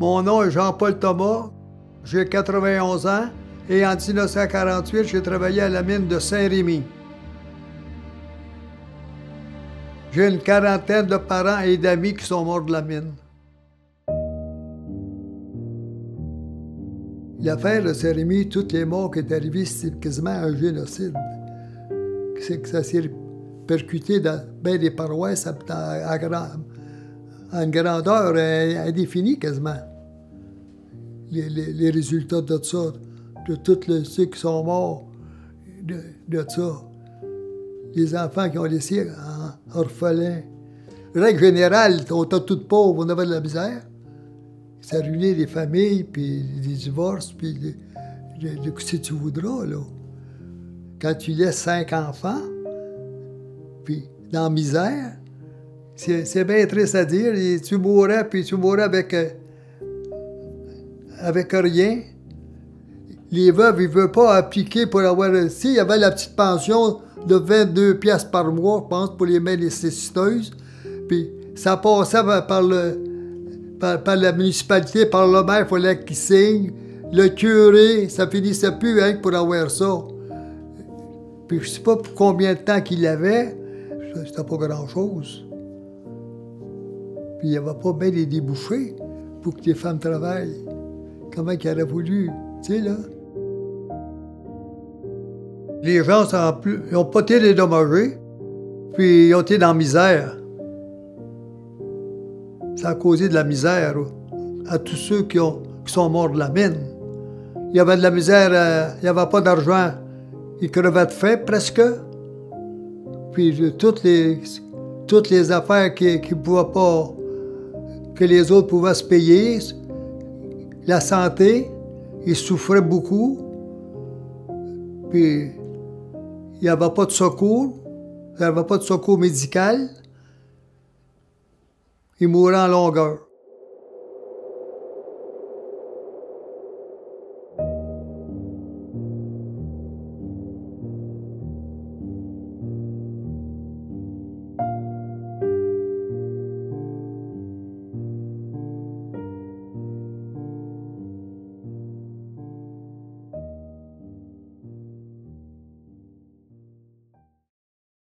Mon nom est Jean-Paul Thomas, j'ai 91 ans et en 1948, j'ai travaillé à la mine de Saint-Rémy. J'ai une quarantaine de parents et d'amis qui sont morts de la mine. L'affaire de Saint-Rémy, toutes les morts qui sont arrivées, c'est quasiment un génocide. C'est que ça s'est percuté dans bien des paroisses en grandeur indéfinie quasiment. Les résultats de ça, de tous ceux qui sont morts de ça. Les enfants qui ont laissé orphelins. Règle générale, on était tous pauvres, on avait de la misère. Ça a ruiné les familles, puis les divorces, puis si tu voudras, là. Quand tu laisses 5 enfants, puis dans la misère, c'est bien triste à dire, et tu mourrais, puis tu mourrais avec rien. Les veuves, ils ne veulent pas appliquer pour avoir... Si, il y avait la petite pension de 22 piastres par mois, je pense, pour les mères nécessiteuses, puis ça passait par la municipalité, par le maire, il fallait qu'il signe. Le curé, ça finissait plus hein, pour avoir ça. Puis je ne sais pas pour combien de temps qu'il avait, c'était pas grand-chose. Puis il n'y avait pas bien des débouchés pour que les femmes travaillent. Comment qu'ils auraient voulu, tu sais, là. Les gens n'ont pas été dédommagés, puis ils ont été dans la misère. Ça a causé de la misère à tous ceux qui sont morts de la mine. Il y avait de la misère, il n'y avait pas d'argent. Ils crevaient de faim presque. Puis toutes les affaires qu'ils pouvaient pas, que les autres pouvaient se payer, la santé, ils souffraient beaucoup. Puis il n'y avait pas de secours, il n'y avait pas de secours médical. Ils mouraient en longueur.